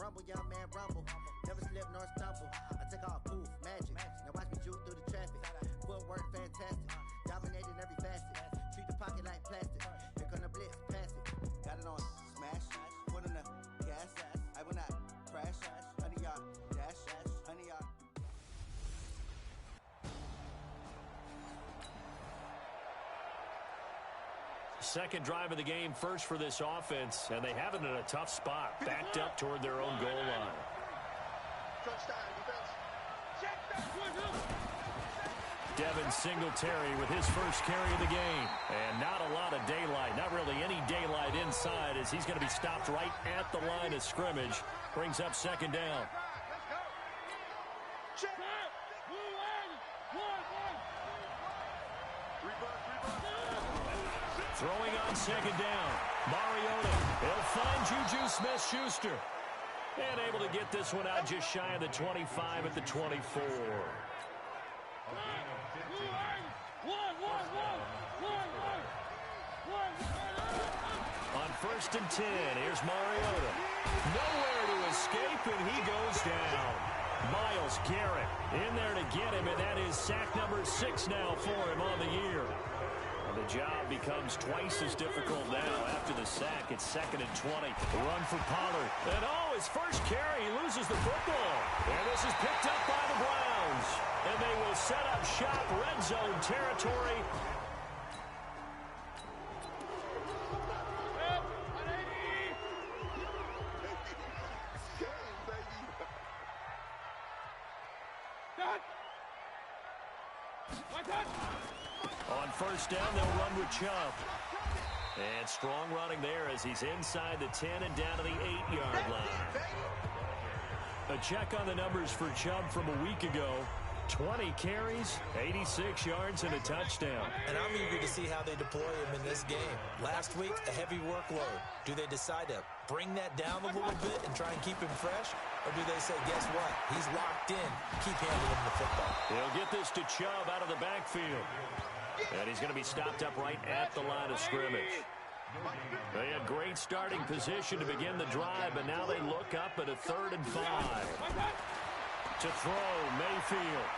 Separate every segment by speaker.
Speaker 1: rumble, young man, rumble. Never slip nor stumble. I take off, poof, magic. Now watch me juke through the traffic. Footwork, fantastic. Dominating every facet. Treat the pocket like plastic. Here come the blitz, pass it. Got it on, smash. Put in the gas. I will not crash. 100-yard dash. 100-yard.
Speaker 2: Second drive of the game, first for this offense, and they have it in a tough spot, backed up toward their own goal line. Devin Singletary with his first carry of the game. And not a lot of daylight, not really any daylight inside, as he's going to be stopped right at the line of scrimmage. Brings up second down. Throwing on second down. Mariota. He'll find Juju Smith-Schuster. And able to get this one out just shy of the 25 at the 24. On first and 10, here's Mariota. Nowhere to escape, and he goes down. Myles Garrett in there to get him, and that is sack number 6 now for him on the year. And the job becomes twice as difficult now after the sack. It's second and 20. Run for Pollard. And his first carry, he loses the football. And this is picked up by the Browns. And they will set up shop, red zone territory. On first down, they'll run with Chubb. And strong running there as he's inside the 10 and down to the 8-yard line. A check on the numbers for Chubb from a week ago. 20 carries, 86 yards, and a touchdown.
Speaker 3: And I'm eager to see how they deploy him in this game. Last week, a heavy workload. Do they decide to bring that down a little bit and try and keep him fresh? Or do they say, guess what? He's locked in. Keep handling the football.
Speaker 2: They'll get this to Chubb out of the backfield. And he's going to be stopped up right at the line of scrimmage. They had great starting position to begin the drive, but now they look up at a 3rd and 5. To throw, Mayfield.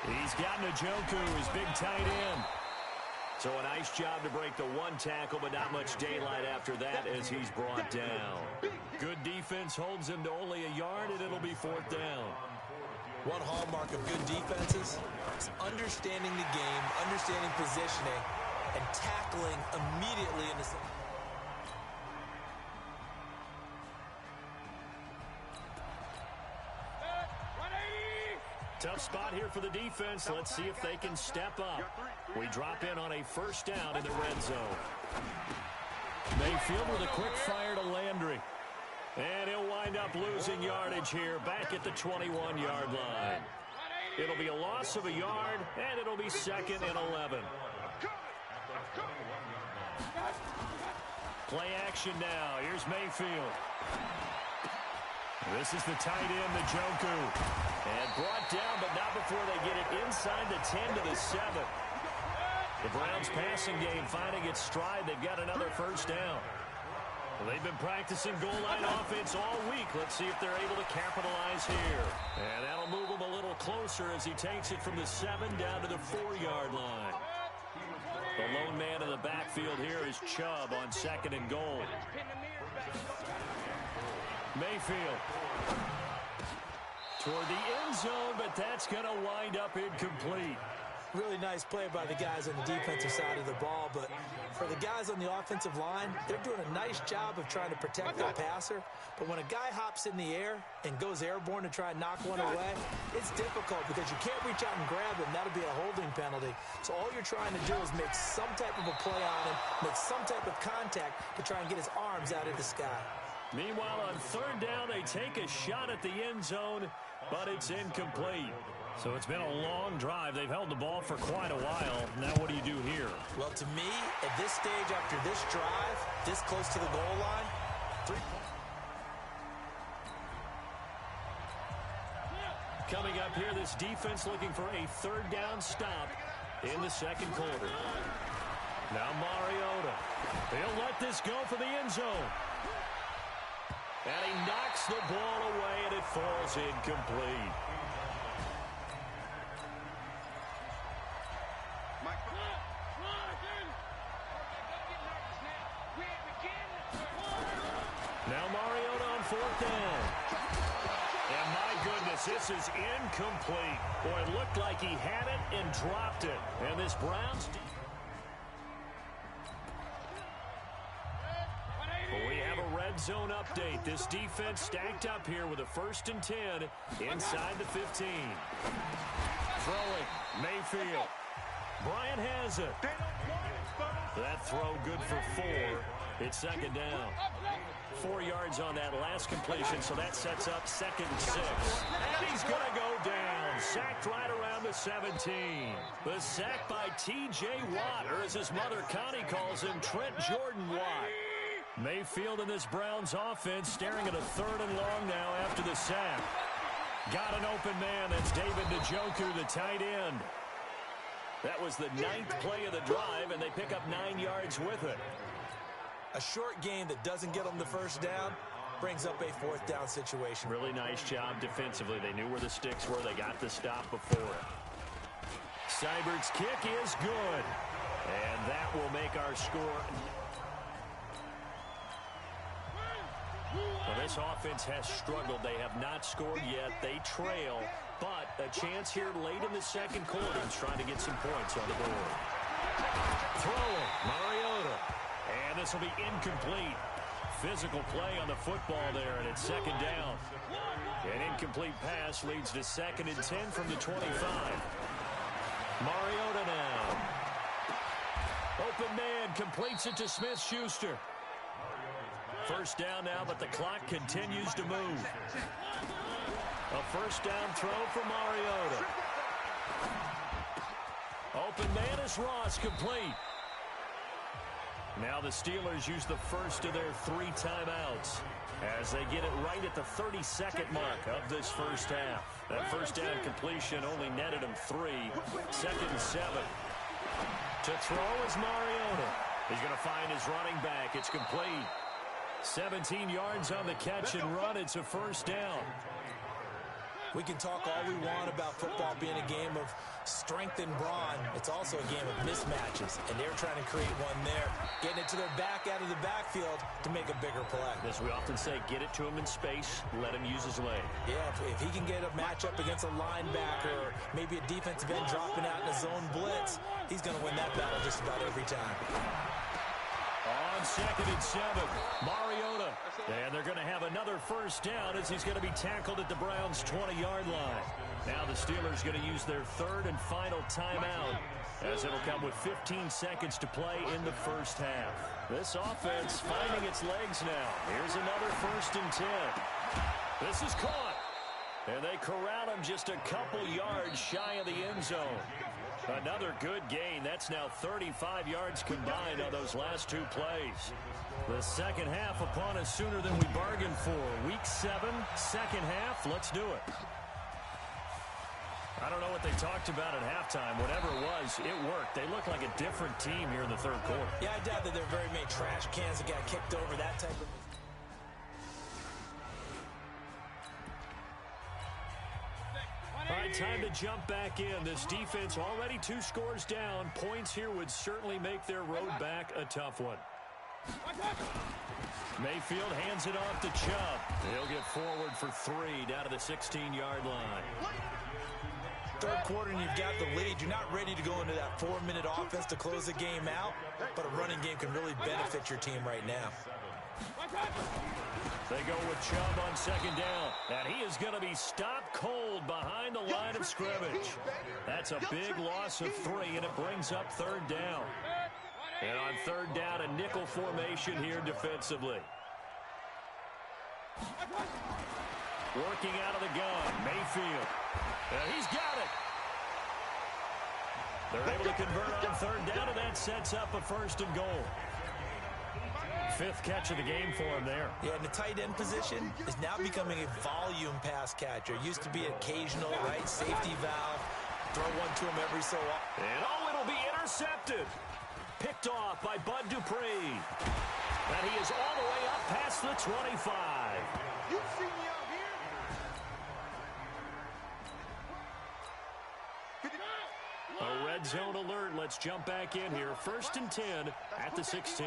Speaker 2: He's got Njoku, his big tight end. So a nice job to break the one tackle, but not much daylight after that as he's brought down. Good defense holds him to only a yard, and it'll be 4th down.
Speaker 3: One hallmark of good defenses is understanding the game, understanding positioning, and tackling immediately in the...
Speaker 2: Tough spot here for the defense. Let's see if they can step up. We drop in on a first down in the red zone. Mayfield with a quick fire to Landry. And he'll wind up losing yardage here back at the 21-yard line. It'll be a loss of a yard, and it'll be 2nd and 11. Play action now. Here's Mayfield. This is the tight end, Njoku. And brought down, but not before they get it inside the 10 to the 7. The Browns passing game finding its stride. They've got another first down. Well, they've been practicing goal line offense all week. Let's see if they're able to capitalize here. And that'll move him a little closer as he takes it from the 7 down to the 4-yard line. The lone man in the backfield here is Chubb on 2nd and goal. Mayfield toward the end zone, but that's going to wind up incomplete.
Speaker 3: Really nice play by the guys on the defensive side of the ball, but for the guys on the offensive line, they're doing a nice job of trying to protect the passer. But when a guy hops in the air and goes airborne to try and knock one away, it's difficult because you can't reach out and grab him. That'll be a holding penalty. So all you're trying to do is make some type of a play on him, make some type of contact to try and get his arms out of the sky.
Speaker 2: Meanwhile, on 3rd down, they take a shot at the end zone, but it's incomplete. So it's been a long drive. They've held the ball for quite a while. Now what do you do here?
Speaker 3: Well, to me, at this stage after this drive, this close to the goal line, 3 points.
Speaker 2: Coming up here, this defense looking for a 3rd down stop in the 2nd quarter. Now Mariota. He'll let this go for the end zone. And he knocks the ball away, and it falls incomplete. Now Mariota on fourth down. And my goodness, this is incomplete. Boy, it looked like he had it and dropped it. And this Browns... Well, we have a red zone update. This defense stacked up here with a 1st and 10 inside the 15. Throwing, Mayfield. Bryant has it. That throw good for 4. It's 2nd down. 4 yards on that last completion, so that sets up 2nd and 6. And he's going to go down. Sacked right around the 17. The sack by T.J. Watt, or as his mother Connie calls him, Trent Jordan Watt. Mayfield in this Browns offense staring at a 3rd and long now after the sack. Got an open man. That's David Njoku, the tight end. That was the 9th play of the drive, and they pick up 9 yards with it.
Speaker 3: A short game that doesn't get them the 1st down brings up a 4th down situation.
Speaker 2: Really nice job defensively. They knew where the sticks were. They got the stop before it. Seibert's kick is good. And that will make our score. Well, this offense has struggled. They have not scored yet. They trail. But a chance here late in the 2nd quarter is trying to get some points on the board. Throwing, Mariota. And this will be incomplete. Physical play on the football there, and it's 2nd down. An incomplete pass leads to 2nd and 10 from the 25. Mariota now. Open man completes it to Smith-Schuster. 1st down now, but the clock continues to move. A 1st down throw for Mariota. Open man is Ross, complete. Now the Steelers use the 1st of their 3 timeouts as they get it right at the 32nd mark of this 1st half. That 1st down completion only netted him 3. 2nd and 7. To throw is Mariota. He's going to find his running back. It's complete. 17 yards on the catch and run. It's a 1st down.
Speaker 3: We can talk all we want about football being a game of strength and brawn. It's also a game of mismatches, and they're trying to create one there, getting it to their back out of the backfield to make a bigger play.
Speaker 2: As we often say, get it to him in space, let him use his leg.
Speaker 3: Yeah, if he can get a matchup against a linebacker or maybe a defensive end dropping out in a zone blitz, he's going to win that battle just about every time.
Speaker 2: On 2nd and 7, Mariota. And they're going to have another 1st down as he's going to be tackled at the Browns' 20-yard line. Now the Steelers going to use their 3rd and final timeout as it'll come with 15 seconds to play in the 1st half. This offense finding its legs now. Here's another 1st and 10. This is caught. And they corral him just a couple yards shy of the end zone. Another good gain. That's now 35 yards combined on those last 2 plays. The 2nd half upon us sooner than we bargained for. Week 7, 2nd half. Let's do it. I don't know what they talked about at halftime. Whatever it was, it worked. They look like a different team here in the 3rd quarter.
Speaker 3: Yeah, I doubt that there are very many trash cans that got kicked over, that type of...
Speaker 2: All right, time to jump back in. This defense already 2 scores down. Points here would certainly make their road back a tough one. Mayfield hands it off to Chubb. He'll get forward for 3 down to the 16-yard line.
Speaker 3: 3rd quarter and you've got the lead. You're not ready to go into that 4-minute offense to close the game out, but a running game can really benefit your team right now.
Speaker 2: They go with Chubb on 2nd down, and he is going to be stopped cold behind the line of scrimmage. That's a big loss of 3, and it brings up 3rd down. And on 3rd down, a nickel formation here defensively. Working out of the gun, Mayfield. And he's got it. They're able to convert on 3rd down, and that sets up a 1st and goal. 5th catch of the game for him there.
Speaker 3: Yeah, and the tight end position is now becoming a volume pass catcher. Used to be an occasional, right, safety valve. Throw one to him every so often.
Speaker 2: And it'll be intercepted. Picked off by Bud Dupree. And he is all the way up past the 25.
Speaker 4: You see me out here?
Speaker 2: A red zone alert. Let's jump back in here. 1st and 10 at the 16.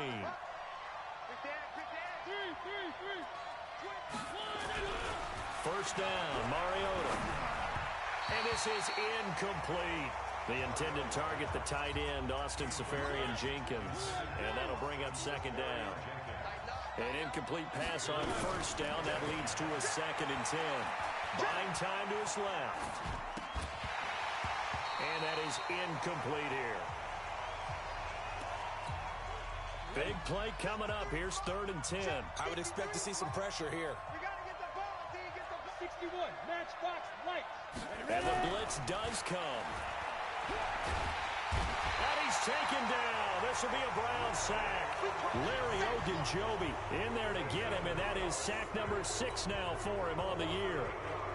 Speaker 2: First down, Mariota. And this is incomplete. The intended target, the tight end, Austin Seferian-Jenkins. And that'll bring up 2nd down. An incomplete pass on 1st down. That leads to a 2nd and 10. Buying time to his left. And that is incomplete here. Big play coming up. Here's 3rd and 10.
Speaker 3: I would expect to see some pressure here.
Speaker 4: You got to get the ball until you get the 61. Matchbox lights.
Speaker 2: And the blitz does come. And he's taken down. This will be a Brown sack. Larry Ogunjobi in there to get him, and that is sack number 6 now for him on the year.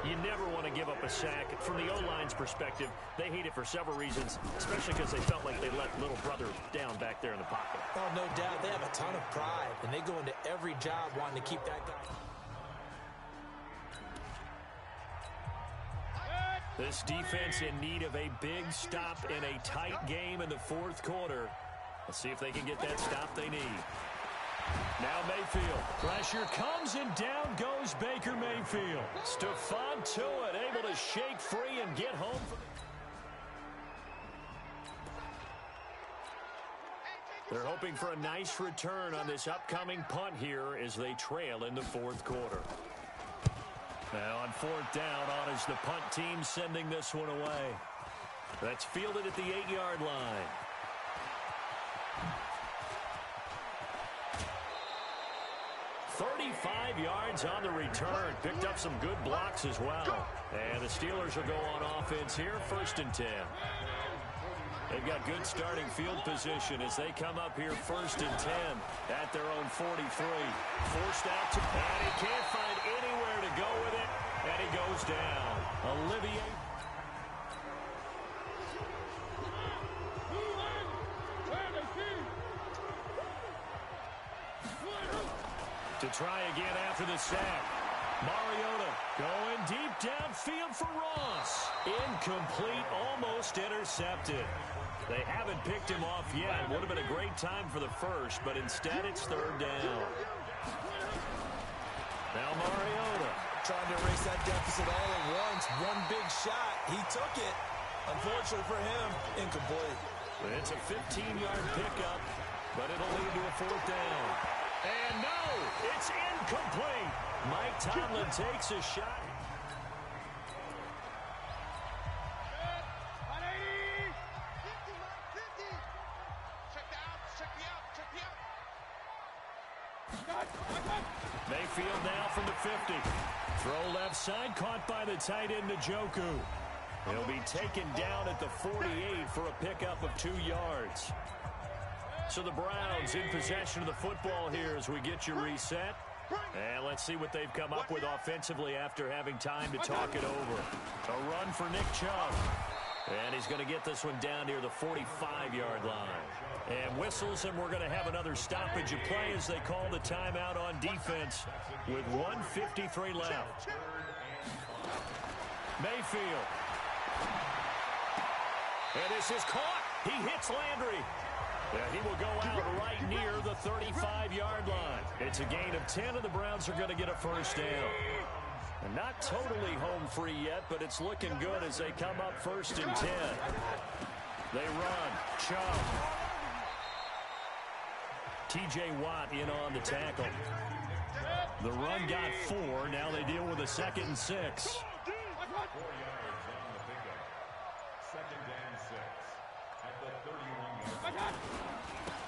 Speaker 2: You never want to give up a sack. From the O-line's perspective, they hate it for several reasons, especially because they felt like they let little brother down back there in the pocket.
Speaker 3: Oh, no doubt. They have a ton of pride, and they go into every job wanting to keep that guy.
Speaker 2: This defense in need of a big stop in a tight game in the 4th quarter. Let's see if they can get that stop they need. Now Mayfield. Pressure comes and down goes Baker Mayfield. Stephon Tuitt able to shake free and get home. They're hoping for a nice return on this upcoming punt here as they trail in the 4th quarter. Now on 4th down, on is the punt team sending this one away. That's fielded at the 8-yard line. "35 yards on the return. Picked up some good blocks as well. And the Steelers will go on offense here, 1st and 10. They've got good starting field position as they come up here 1st and 10 at their own 43. Forced out to, and he can't find anywhere to go with it, and he goes down. Olivier. To try again after the sack. Mariota going deep downfield for Ross. Incomplete, almost intercepted. They haven't picked him off yet. Would have been a great time for the first, but instead it's 3rd down. Now Mariota.
Speaker 3: Trying to erase that deficit all at once. One big shot. He took it. Unfortunately for him, incomplete.
Speaker 2: It's a 15-yard pickup, but it'll lead to a 4th down. And no, it's incomplete. Mike Tomlin takes a shot. Mayfield now from the 50. Throw left side, caught by the tight end, Njoku. He'll be taken down at the 48 for a pickup of 2 yards. So the Browns in possession of the football here as we get you reset. And let's see what they've come up with offensively after having time to talk it over. A run for Nick Chubb. And he's going to get this one down near the 45-yard line. And whistles, and we're going to have another stoppage of play as they call the timeout on defense with 1:53 left. Mayfield. And this is caught. He hits Landry. Yeah, he will go out right near the 35-yard line. It's a gain of 10, and the Browns are going to get a 1st down. And not totally home free yet, but it's looking good as they come up 1st and 10. They run. Chubb. T.J. Watt in on the tackle. The run got 4. Now they deal with a 2nd and 6.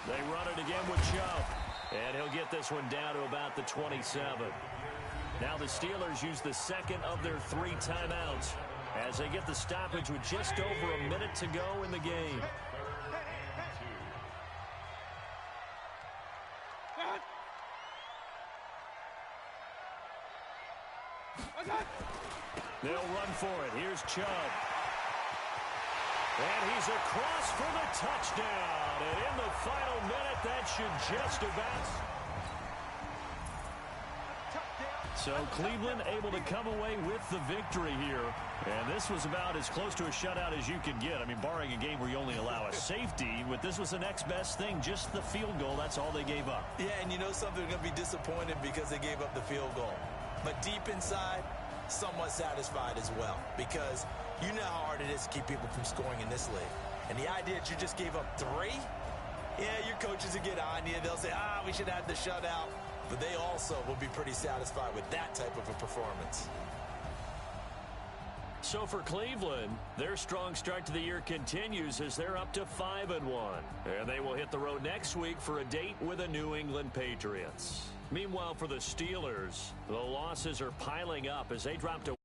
Speaker 2: They run it again with Chubb. And he'll get this one down to about the 27. Now the Steelers use the 2nd of their 3 timeouts as they get the stoppage with just over a minute to go in the game. They'll run for it. Here's Chubb. And he's across for the touchdown. And in the final minute, that should just about... So Cleveland able to come away with the victory here. And this was about as close to a shutout as you can get. I mean, barring a game where you only allow a safety, but this was the next best thing, just the field goal. That's all they gave up.
Speaker 3: Yeah, and you know something, they're going to be disappointed because they gave up the field goal. But deep inside, somewhat satisfied as well, because you know how hard it is to keep people from scoring in this league. And the idea that you just gave up 3, yeah, your coaches will get on you. They'll say, we should have the shutout. But they also will be pretty satisfied with that type of a performance.
Speaker 2: So for Cleveland, their strong start to the year continues as they're up to 5-1. And they will hit the road next week for a date with the New England Patriots. Meanwhile, for the Steelers, the losses are piling up as they drop to